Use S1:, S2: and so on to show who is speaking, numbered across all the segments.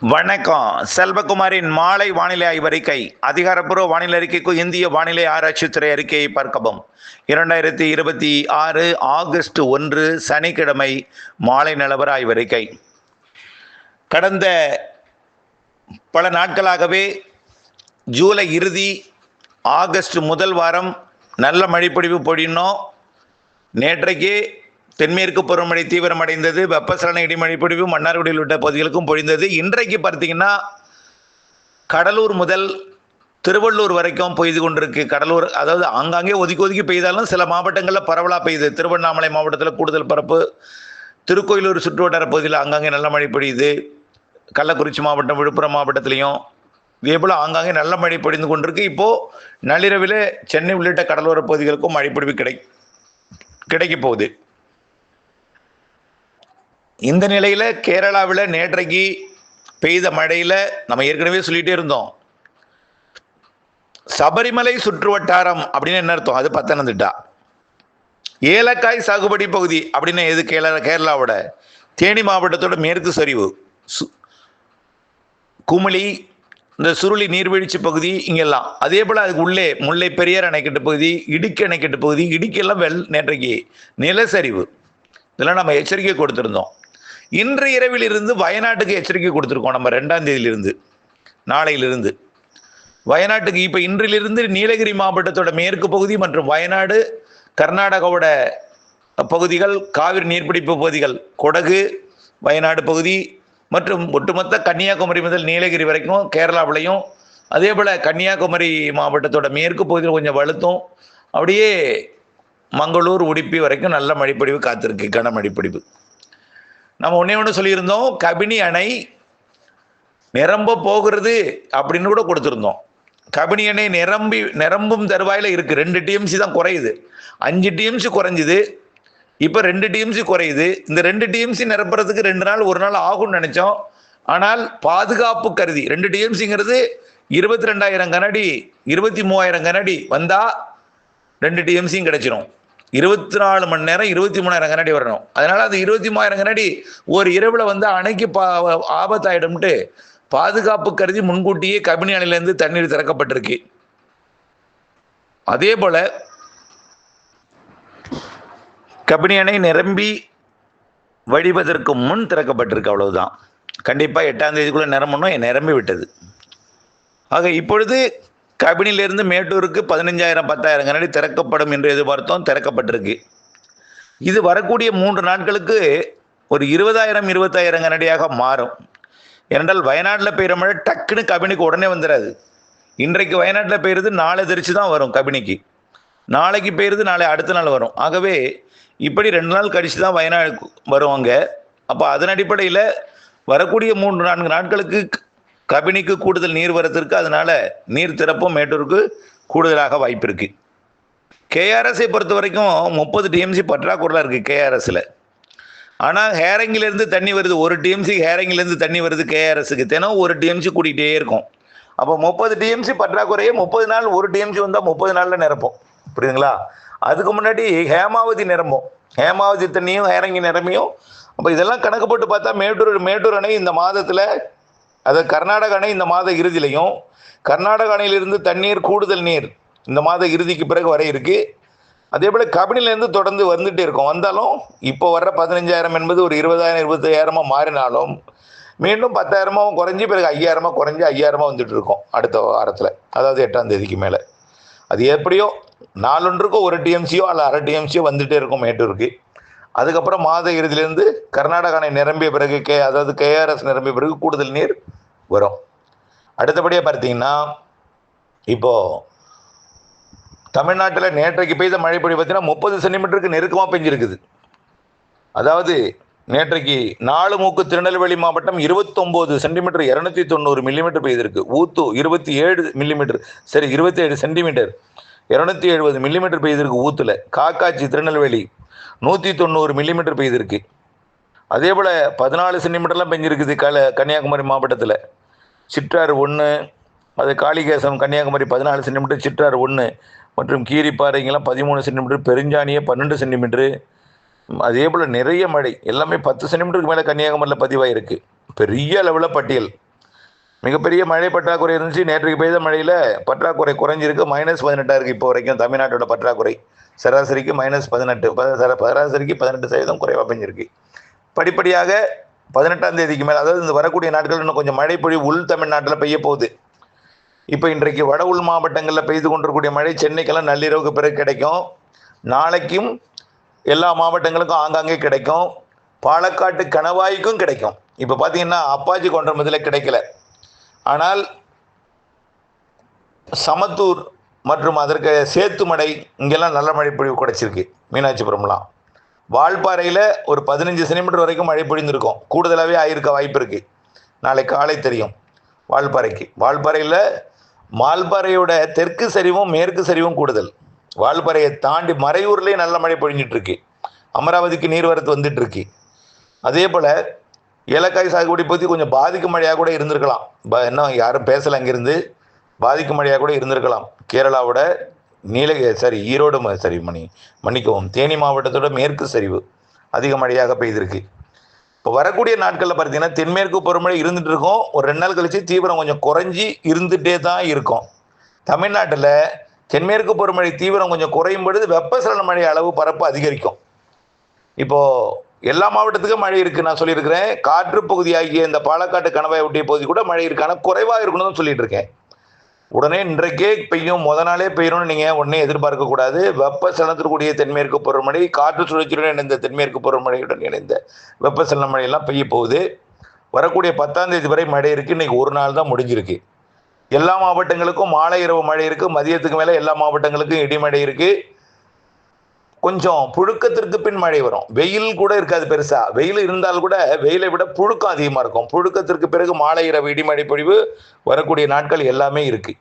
S1: வணக்கம். செல்வகுமாரின் மாலை வானிலை ஆய்வறிக்கை. அதிகாரப்பூர்வ வானிலை அறிக்கைக்கு இந்திய வானிலை ஆராய்ச்சித்துறை அறிக்கையை பார்க்கவும். 2026 ஆகஸ்ட் 1 சனிக்கிழமை மாலை நிலவர ஆய்வறிக்கை. கடந்த பல நாட்களாகவே ஜூலை இறுதி ஆகஸ்ட் முதல் வாரம் நல்ல மழைப்பொழிவு பொழியணும். நேற்றைக்கு தென்மேற்கு பருவமழை தீவிரமடைந்தது. வெப்பசலன இடிமழை பொழிவு மன்னார்குடியில் உள்ள பகுதிகளுக்கும் பொழிந்தது. இன்றைக்கு பார்த்தீங்கன்னா கடலூர் முதல் திருவள்ளூர் வரைக்கும் பெய்து கொண்டிருக்கு. கடலூர் அதாவது ஆங்காங்கே ஒதுக்கி ஒதுக்கி பெய்தாலும் சில மாவட்டங்களில் பரவலாக பெய்யுது. திருவண்ணாமலை மாவட்டத்தில் கூடுதல் பரப்பு, திருக்கோயிலூர் சுற்றுவட்டார பகுதியில் ஆங்காங்கே நல்ல மழை பொழியுது. கள்ளக்குறிச்சி மாவட்டம், விழுப்புரம் மாவட்டத்திலையும் இதேபோல் ஆங்காங்கே நல்ல மழை பொழிந்து கொண்டிருக்கு. இப்போது நள்ளிரவில் சென்னை உள்ளிட்ட கடலோர பகுதிகளுக்கும் மழைப்பொழிவு கிடைக்க போகுது. இந்த நிலையில் கேரளாவில் நேற்றைக்கு பெய்த மழையில் நம்ம ஏற்கனவே சொல்லிகிட்டே இருந்தோம். சபரிமலை சுற்று வட்டாரம் அப்படின்னு என்ன அர்த்தம்? அது பத்தனந்திட்டா. ஏலக்காய் சாகுபடி பகுதி அப்படின்னு எது? கேரளாவோட தேனி மாவட்டத்தோட மேற்கு சரிவு, குமிளி, இந்த சுருளி நீர்வீழ்ச்சி பகுதி இங்கெல்லாம். அதே போல் அதுக்கு உள்ளே முல்லை பெரியார் அணைக்கட்டு பகுதி, இடுக்கி அணைக்கட்டு பகுதி, இடுக்கெல்லாம் நேற்றைக்கு நிலச்சரிவு. இதெல்லாம் நம்ம எச்சரிக்கை கொடுத்துருந்தோம். இன்று இரவில் இருந்து வயநாட்டுக்கு எச்சரிக்கை கொடுத்துருக்கோம். நம்ம 2ஆம் தேதியிலிருந்து, நாளையிலிருந்து வயநாட்டுக்கு. இப்போ இன்றிலிருந்து நீலகிரி மாவட்டத்தோட மேற்கு பகுதி மற்றும் வயநாடு, கர்நாடகாவோட பகுதிகள், காவிரி நீர்பிடிப்பு பகுதிகள், கொடகு வயநாடு பகுதி மற்றும் ஒட்டுமொத்த கன்னியாகுமரி முதல் நீலகிரி வரைக்கும் கேரளாவிலையும், அதே போல் கன்னியாகுமரி மாவட்டத்தோட மேற்கு பகுதியில் கொஞ்சம் வலுத்தும், அப்படியே மங்களூர், உடுப்பி வரைக்கும் நல்ல மழைப்பொழிவு காத்திருக்கு, கனமழைப்பொழிவு. நம்ம ஒன்று சொல்லியிருந்தோம், கபினி அணை நிரம்ப போகிறது அப்படின்னு கூட கொடுத்துருந்தோம். கபினி அணை நிரம்பும் தருவாயில் இருக்குது. 2 டிஎம்சி தான் குறையுது. 5 டிஎம்சி குறைஞ்சிது, இப்போ 2 டிஎம்சி குறையுது. இந்த 2 டிஎம்சி நிரப்புறதுக்கு 2 நாள் 1 நாள் ஆகும்னு நினைச்சோம். ஆனால் பாதுகாப்பு கருதி 2 டிஎம்சிங்கிறது 22,000 கனஅடி, 23,000 கனஅடி வந்தால் 2 டிஎம்சியும் கிடைச்சிடும். 24 மணி நேரம் 23,000 கனஅடி வரணும். அதனால அது 23,000 கனஅடி ஒரு இரவுல வந்து அணைக்கு ஆபத்தாயிடும்ட்டு பாதுகாப்பு கருதி முன்கூட்டியே கபினி அணையிலிருந்து தண்ணீர் திறக்கப்பட்டிருக்கு. அதே போல கபினி அணை நிரம்பி வடிவதற்கு முன் திறக்கப்பட்டிருக்கு. அவ்வளவுதான். கண்டிப்பா 8ஆம் தேதிக்குள்ள நிரம்பணும். நிரம்பி விட்டது. ஆக இப்பொழுது கபினிலிருந்து மேட்டூருக்கு 15,000 10,000 கனஅடி திறக்கப்படும் என்று எதிர்பார்த்தோம். திறக்கப்பட்டிருக்கு. இது வரக்கூடிய 3 நாட்களுக்கு ஒரு 20,000 25,000 கனஅடியாக மாறும். ஏனென்றால் வயநாட்டில் பெய்கிற மழை டக்குன்னு கபினிக்கு உடனே வந்துடாது. இன்றைக்கு வயநாட்டில் பெய்யுறது நாளை தெரிச்சு தான் வரும். கபினிக்கு நாளைக்கு பெய்யுறது நாளை அடுத்த நாள் வரும். ஆகவே இப்படி 2 நாள் கழிச்சு தான் வயநாடு வருவாங்க. அப்போ அதன் அடிப்படையில் வரக்கூடிய 3-4 நாட்களுக்கு கபினிக்கு கூடுதல் நீர் வரத்திற்கு, அதனால நீர் திறப்பும் மேட்டூருக்கு கூடுதலாக வாய்ப்பு இருக்கு. கேஆர்எஸை பொறுத்த வரைக்கும் 30 டிஎம்சி பற்றாக்குறையில் இருக்கு கேஆர்எஸ்ல. ஆனால் ஹேரங்கிலிருந்து தண்ணி வருது. 1 டிஎம்சி ஹேரங்கிலிருந்து தண்ணி வருது கேஆர்எஸ்க்கு. தினம் 1 டிஎம்சி கூட்டிகிட்டே இருக்கும். அப்போ 30 டிஎம்சி பற்றாக்குறையே 30 நாள் 1 டிஎம்சி வந்தால் 30 நாளில் நிரப்போம். புரியுதுங்களா? அதுக்கு முன்னாடி ஹேமாவதி நிரம்பும். ஹேமாவதி தண்ணியும் ஹேரங்கி நிரம்பியும். அப்போ இதெல்லாம் கணக்கு போட்டு பார்த்தா மேட்டூர் அணை இந்த மாதத்தில், அது கர்நாடக அணை இந்த மாத இறுதியிலையும், கர்நாடக அணையிலிருந்து தண்ணீர் கூடுதல் நீர் இந்த மாத இறுதிக்கு பிறகு வர இருக்கு. அதே போல் கபினிலேருந்து தொடர்ந்து வந்துட்டு இருக்கோம். வந்தாலும் இப்போ வர்ற 15,000 என்பது ஒரு 20,000 25,000 மாறினாலும் மீண்டும் 10,000 குறைஞ்சி பிறகு 5,000 குறைஞ்சி 5,000 வந்துட்டு இருக்கோம் அடுத்த வாரத்தில், அதாவது 8ஆம் தேதிக்கு மேலே. அது எப்படியோ நாளொன்றுக்கும் 1 டிஎம்சியோ அல்ல 1/2 டிஎம்சியோ வந்துட்டே இருக்கும் மேட்டூருக்கு. அதுக்கப்புறம் மாத இறுதியிலேருந்து கர்நாடக அணை நிரம்பிய பிறகு அதாவது கேஆர்எஸ் நிரம்பிய பிறகு கூடுதல் நீர் வரும். அடுத்தபடியாக பார்த்தீங்கன்னா இப்போ தமிழ்நாட்டில் நேற்றைக்கு பெய்த மழைப்பொழிவு பார்த்தீங்கன்னா 30 சென்டிமீட்டருக்கு நெருக்கமாக பெஞ்சிருக்குது. அதாவது நேற்றைக்கு நாலுமூக்கு திருநெல்வேலி மாவட்டம் 29 சென்டிமீட்டர் 290 மில்லிமீட்டர் பெய்திருக்கு. ஊத்து 27 மில்லிமீட்டர், சரி 27 சென்டிமீட்டர் 270 மில்லிமீட்டர் பெய்திருக்கு ஊத்துல. காக்காட்சி திருநெல்வேலி 190 மில்லிமீட்டர் பெய்திருக்கு. அதே போல் 14 சென்டிமீட்டர்லாம் பெஞ்சிருக்குது கன்னியாகுமரி மாவட்டத்தில். சிற்றாறு 1, அது காளிகேசம் கன்னியாகுமரி 14 சென்டிமீட்டர், சிற்றாறு 1 மற்றும் கீரிப்பாறைங்கெல்லாம் 13 சென்டிமீட்டர், பெருஞ்சாணியை 12 சென்டிமீட்டரு. அதே போல் நிறைய மழை எல்லாமே 10 சென்டிமீட்டருக்கு மேலே கன்னியாகுமரியில் பதிவாயிருக்கு. பெரிய அளவில் பட்டியல் மிகப்பெரிய மழை பற்றாக்குறை இருந்துச்சு. நேற்றுக்கு பெய்த மழையில் பற்றாக்குறை குறைஞ்சிருக்கு. -18 இருக்குது இப்போ வரைக்கும் தமிழ்நாட்டோட பற்றாக்குறை. சராசரிக்கு -18, சராசரிக்கு 18% குறைவாக பெஞ்சிருக்கு. படிப்படியாக 18ஆம் தேதிக்கு மேலே, அதாவது இந்த வரக்கூடிய நாட்கள் இன்னும் கொஞ்சம் மழை பொழிவு உள் தமிழ்நாட்டில் பெய்ய போகுது. இப்போ இன்றைக்கு வட உள் மாவட்டங்களில் பெய்து கொண்டிருக்கக்கூடிய மழை சென்னைக்கெல்லாம் நள்ளிரவுக்கு பிறகு கிடைக்கும். நாளைக்கும் எல்லா மாவட்டங்களுக்கும் ஆங்காங்கே கிடைக்கும். பாலக்காட்டு கணவாய்க்கும் கிடைக்கும். இப்போ பார்த்தீங்கன்னா அப்பாச்சி கொண்டமதில் கிடைக்கல. ஆனால் சமத்தூர் மற்றும் அதற்கு சேத்துமடை இங்கெல்லாம் நல்ல மழை பொழிவு கிடைச்சிருக்கு. மீனாட்சிபுரம்லாம் வால்பாறையில் ஒரு 15 சென்டிமீட்டர் வரைக்கும் மழை பொழிந்திருக்கும். கூடுதலாகவே ஆயிருக்க வாய்ப்பு இருக்குது. நாளை காலை தெரியும் வால்பாறைக்கு. வால்பாறையோட தெற்கு சரிவும் மேற்கு சரிவும் கூடுதல். வால்பாறையை தாண்டி மறையூர்லேயே நல்ல மழை பொழிஞ்சிட்ருக்கு. அமராவதிக்கு நீர்வரத்து வந்துட்டு இருக்கு. அதே போல் ஏலக்காய் சாகுபடி பற்றி கொஞ்சம் பாதிக்கும் மழையாக கூட இருந்திருக்கலாம். இன்னும் யாரும் பேசலை. அங்கிருந்து பாதிக்கும் மழையாக கூட இருந்திருக்கலாம். கேரளாவோட ஈரோடு மன்னிக்கவும், தேனி மாவட்டத்தோட மேற்கு சரிவு அதிக மழையாக பெய்திருக்கு. இப்போ வரக்கூடிய நாட்களில் பார்த்தீங்கன்னா தென்மேற்கு பருவமழை இருந்துகிட்டு இருக்கும். ஒரு 2 நாள் கழிச்சு தீவிரம் கொஞ்சம் குறைஞ்சி இருந்துகிட்டே தான் இருக்கும். தமிழ்நாட்டில் தென்மேற்கு பருவமழை தீவிரம் கொஞ்சம் குறையும் பொழுது வெப்பசலன மழை அளவு பரப்பு அதிகரிக்கும். இப்போது எல்லா மாவட்டத்துக்கும் மழை இருக்குது. நான் சொல்லியிருக்கிறேன். காற்று பகுதியாகிய இந்த பாலக்காட்டு கணவாய் ஒட்டிய பகுதி கூட மழை இருக்கான குறைவாக இருக்கணும்னு தான் சொல்லிட்டு இருக்கேன். உடனே இன்றைக்கே பெய்யும், நாளே பெய்யணும்னு நீங்கள் உடனே எதிர்பார்க்கக்கூடாது. வெப்பசலனத்திற்குரிய தென்மேற்கு பருவமழை, காற்று சுழற்சியுடன் இணைந்த தென்மேற்கு பருவமழையுடன் இணைந்த வெப்பசலன மழையெல்லாம் பெய்ய போகுது. வரக்கூடிய 10ஆம் தேதி வரை மழை இருக்குது. இன்றைக்கி ஒரு நாள் தான் முடிஞ்சிருக்கு. எல்லா மாவட்டங்களுக்கும் மாலை இரவு மழை இருக்குது. மதியத்துக்கு மேலே எல்லா மாவட்டங்களுக்கும் இடிமழை இருக்குது. கொஞ்சம் புழுக்கத்திற்கு பின் மழை வரும். வெயில் கூட இருக்காது பெருசா. வெயில் இருந்தால் கூட வெயிலை விட புழுக்கம் அதிகமாக இருக்கும். புழுக்கத்திற்கு பிறகு மாலை இரவு இடிமழை பொழிவு வரக்கூடிய நாட்கள் எல்லாமே இருக்கு.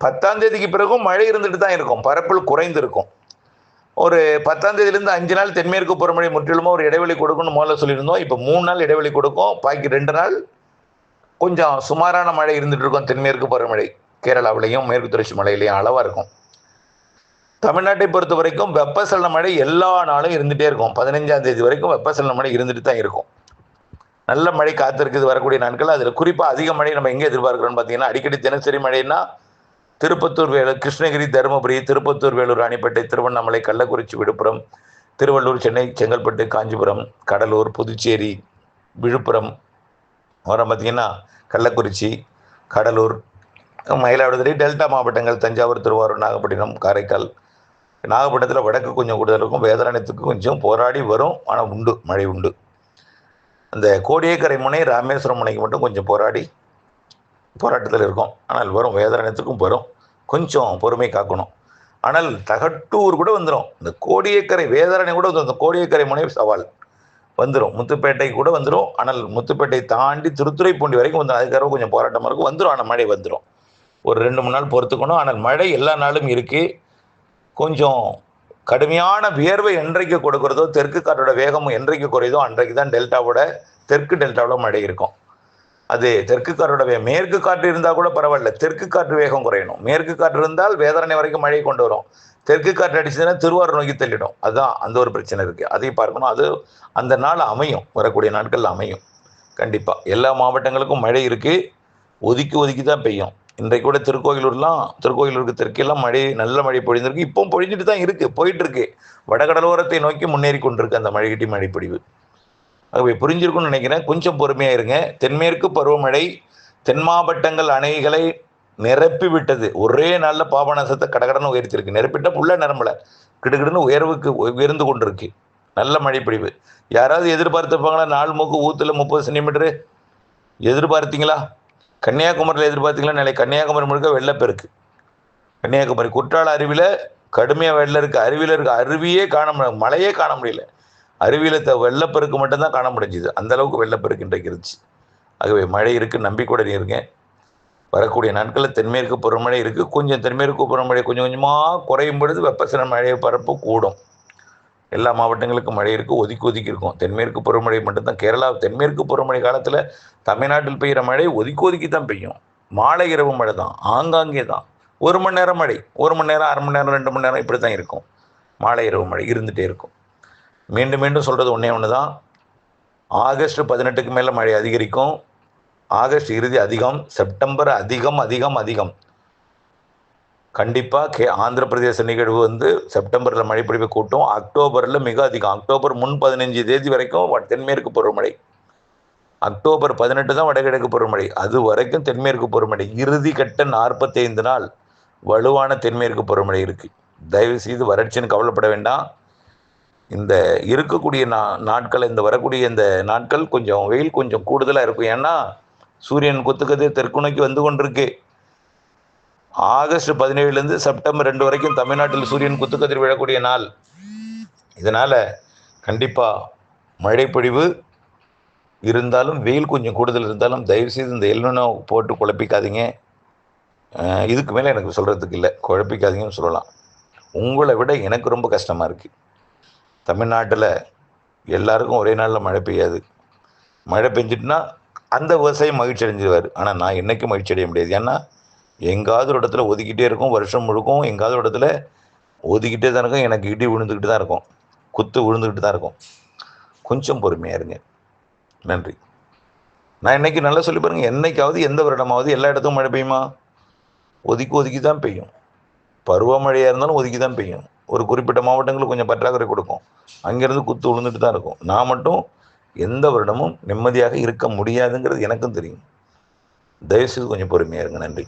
S1: 10ஆம் தேதிக்கு பிறகும் மழை இருந்துட்டு தான் இருக்கும். பரப்பில் குறைந்து இருக்கும். ஒரு 10ஆம் தேதியிலிருந்து 5 நாள் தென்மேற்கு பருவமழை முற்றிலுமா ஒரு இடைவெளி கொடுக்கணும்னு முதல்ல சொல்லியிருந்தோம். இப்போ 3 நாள் இடைவெளி கொடுக்கும். பாக்கி 2 நாள் கொஞ்சம் சுமாரான மழை இருந்துட்டு இருக்கும். தென்மேற்கு பருவமழை கேரளாவிலையும் மேற்கு தொடர்ச்சி மலையிலையும் அளவாக இருக்கும். தமிழ்நாட்டை பொறுத்த வரைக்கும் வெப்பசலன மழை எல்லா நாளும் இருந்துகிட்டே இருக்கும். 15ஆம் தேதி வரைக்கும் வெப்பசலன மழை இருந்துட்டு தான் இருக்கும். நல்ல மழை காத்திருக்குது வரக்கூடிய நாட்கள். அதில் குறிப்பாக அதிக மழை நம்ம எங்கே எதிர்பார்க்குறோன்னு பார்த்தீங்கன்னா, அடிக்கடி தினசரி மழைன்னா திருப்பத்தூர், வேலூர், கிருஷ்ணகிரி, தருமபுரி, திருப்பத்தூர், வேலூர், ராணிப்பேட்டை, திருவண்ணாமலை, கள்ளக்குறிச்சி, விழுப்புரம், திருவள்ளூர், சென்னை, செங்கல்பட்டு, காஞ்சிபுரம், கடலூர், புதுச்சேரி, விழுப்புரம், அப்புறம் பார்த்திங்கன்னா கள்ளக்குறிச்சி, கடலூர், மயிலாடுதுறை, டெல்டா மாவட்டங்கள், தஞ்சாவூர், திருவாரூர், நாகப்பட்டினம், காரைக்கால். நாகப்பட்டினத்தில் வடக்கு கொஞ்சம் கூடுதல் இருக்கும். வேதாரண்யத்துக்கு கொஞ்சம் போராடி வரும். ஆனால் உண்டு, மழை உண்டு. அந்த கோடியக்கரை முனை, ராமேஸ்வரம் முனைக்கு மட்டும் கொஞ்சம் போராட்டத்தில் இருக்கும். ஆனால் வரும். வேதாரண்யத்துக்கும் வரும். கொஞ்சம் பொறுமை காக்கணும். ஆனால் தகட்டூர் கூட வந்துடும். இந்த கோடியக்கரை வேதாரண்யம் கூட வந்துடும். இந்த கோடியக்கரை முனை சவால் வந்துடும். முத்துப்பேட்டை கூட வந்துடும். ஆனால் முத்துப்பேட்டை தாண்டி திருத்துறைப்பூண்டி வரைக்கும் வந்துடும். அதுக்காக கொஞ்சம் போராட்டமாக இருக்கும். வந்துடும். ஆனால் மழை வந்துடும். ஒரு 2-3 நாள் பொறுத்துக்கணும். ஆனால் மழை எல்லா நாளும் இருக்குது. கொஞ்சம் கடுமையான வியர்வை என்றைக்கு கொடுக்குறதோ, தெற்கு காற்றோட வேகம் என்றைக்கு குறையுதோ அன்றைக்கு தான் தெற்கு டெல்டாவில் மழை இருக்கும். அது தெற்கு காற்றோட மேற்கு காற்று இருந்தால் கூட பரவாயில்ல. தெற்கு காற்று வேகம் குறையணும். மேற்கு காற்று இருந்தால் வேதாரண்யம் வரைக்கும் மழை கொண்டு வரும். தெற்கு காற்று அடிச்சதுன்னா திருவாரூர் நோக்கி தள்ளிடும். அதுதான் அந்த ஒரு பிரச்சனை இருக்குது. அதையும் பார்க்கணும். அது அந்த நாள் அமையும். வரக்கூடிய நாட்கள் அமையும். கண்டிப்பாக எல்லா மாவட்டங்களுக்கும் மழை இருக்குது. ஒதுக்கி தான் பெய்யும். இன்றைக்கு கூட திருக்கோயிலூருக்கு தெற்கெல்லாம் நல்ல மழை பொழிந்திருக்கு. இப்போவும் பொழிஞ்சிட்டு தான் இருக்குது, போயிட்டுருக்கு. வடகடலோரத்தை நோக்கி முன்னேறி கொண்டிருக்கு அந்த மழை பொழிவு. ஆகவே புரிஞ்சிருக்கும்னு நினைக்கிறேன். கொஞ்சம் பொறுமையாக இருங்க. தென்மேற்கு பருவமழை தென் மாவட்டங்கள் அணைகளை நிரப்பி விட்டது. ஒரே நாளில் பாபநாசத்தை கடகடன்னு உயர்த்திருக்கு. நிரப்பிட்ட புள்ள நிரம்பலை, கிடுகிடுன்னு உயர்ந்து கொண்டிருக்கு. நல்ல மழை பொழிவு. யாராவது எதிர்பார்த்துப்பாங்களா? நாள் மூக்கு ஊத்துல 30 சென்டிமீட்டரு எதிர்பார்த்தீங்களா? கன்னியாகுமரியில் எதிர்பார்த்தீங்களா? நாளைக்கு கன்னியாகுமரி முழுக்க வெள்ளப்பெருக்கு. கன்னியாகுமரி குற்றால அருவியில் கடுமையாக வெள்ளம் இருக்குது. அருவியில் இருக்க அருவியே மழையே காண முடியல. அருவியில் வெள்ளப்பெருக்கு மட்டும்தான் காண முடிஞ்சுது. அந்தளவுக்கு வெள்ளப்பெருக்கு இன்றைக்கு இருந்துச்சு. ஆகவே மழை இருக்குது, நம்பிக்கையுடன் இருங்க. வரக்கூடிய நாட்களில் தென்மேற்கு பருவமழை இருக்குது. கொஞ்சம் தென்மேற்கு பருவமழை கொஞ்சம் கொஞ்சமாக குறையும் பொழுது வெப்பசலன மழை பரப்பு கூடும். எல்லா மாவட்டங்களுக்கும் மழை இருக்குது. ஒதுக்கி இருக்கும். தென்மேற்கு பருவமழை மட்டும்தான். கேரளா தென்மேற்கு பருவமழை காலத்தில் தமிழ்நாட்டில் பெய்கிற மழை ஒதுக்கி தான் பெய்யும். மாலை இரவு மழை தான், ஆங்காங்கே தான். 1 மணி நேரம் மழை, 1 மணி நேரம், அரை மணி நேரம், 2 மணி நேரம் இப்படி தான் இருக்கும். மாலை இரவு மழை இருந்துகிட்டே இருக்கும். மீண்டும் சொல்கிறது ஒன்றே ஒன்று தான். ஆகஸ்ட் 18க்கு மேலே மழை அதிகரிக்கும். ஆகஸ்ட் இறுதி அதிகம், செப்டம்பர் அதிகம் அதிகம் அதிகம். கண்டிப்பாக ஆந்திர பிரதேச நிகழ்வு வந்து செப்டம்பரில் மழைப்பொழிவை கூட்டும். அக்டோபரில் மிக அதிகம். அக்டோபர் முன் 15 தேதி வரைக்கும் தென்மேற்கு பருவமழை. அக்டோபர் 18 தான் வடகிழக்கு பருவமழை. அது வரைக்கும் தென்மேற்கு பருவமழை. இறுதி கட்ட 45 நாள் வலுவான தென்மேற்கு பருவமழை இருக்குது. தயவு செய்து வறட்சின்னு கவலைப்பட வேண்டாம். இந்த இருக்கக்கூடிய நாட்கள், இந்த வரக்கூடிய இந்த நாட்கள் கொஞ்சம் வெயில் கொஞ்சம் கூடுதலாக இருக்கும். ஏன்னா சூரியன் கொத்துக்கதிர் தெற்கு நோக்கி வந்து கொண்டிருக்கு. ஆகஸ்ட் 17லேருந்து செப்டம்பர் 2 வரைக்கும் தமிழ்நாட்டில் சூரியன் குத்துக்கதிர் விழக்கூடிய நாள். இதனால் கண்டிப்பாக மழைப்பொழிவு இருந்தாலும், வெயில் கொஞ்சம் கூடுதல் இருந்தாலும், தயவுசெய்து இந்த எல்னினோ போட்டு குழப்பிக்காதீங்க. இதுக்கு மேலே எனக்கு சொல்கிறதுக்கு இல்லை. குழப்பிக்காதீங்கன்னு சொல்லலாம். உங்களை விட எனக்கு ரொம்ப கஷ்டமாக இருக்குது. தமிழ்நாட்டில் எல்லாருக்கும் ஒரே நாளில் மழை பெய்யாது. மழை பெஞ்சிட்டுனா அந்த விவசாயம் மகிழ்ச்சி அடைஞ்சிருவார். ஆனால் நான் என்றைக்கும் மகிழ்ச்சி அடைய முடியாது. ஏன்னா எங்காவது ஒரு இடத்துல ஒதுக்கிட்டே இருக்கும். வருஷம் முழுக்கும் எங்காவது ஒரு இடத்துல ஒதுக்கிட்டே தான் இருக்கும். எனக்கு இடி விழுந்துக்கிட்டு தான் இருக்கும், குத்து விழுந்துக்கிட்டு தான் இருக்கும். கொஞ்சம் பொறுமையாக இருங்க. நன்றி. நான் இன்றைக்கி நல்லா சொல்லி பாருங்கள். என்றைக்காவது எந்த வருடமாவது எல்லா இடத்துக்கும் மழை பெய்யுமா? ஒதுக்கி தான் பெய்யும். பருவமழையாக இருந்தாலும் ஒதுக்கி தான் பெய்யும். ஒரு குறிப்பிட்ட மாவட்டங்களுக்கு கொஞ்சம் பற்றாக்குறை கொடுக்கும். அங்கேருந்து குத்து விழுந்துட்டு தான் இருக்கும். நான் மட்டும் எந்த வருடமும் நிம்மதியாக இருக்க முடியாதுங்கிறது எனக்கும் தெரியும். தயவுசெய்து கொஞ்சம் பொறுமையாக இருங்க. நன்றி.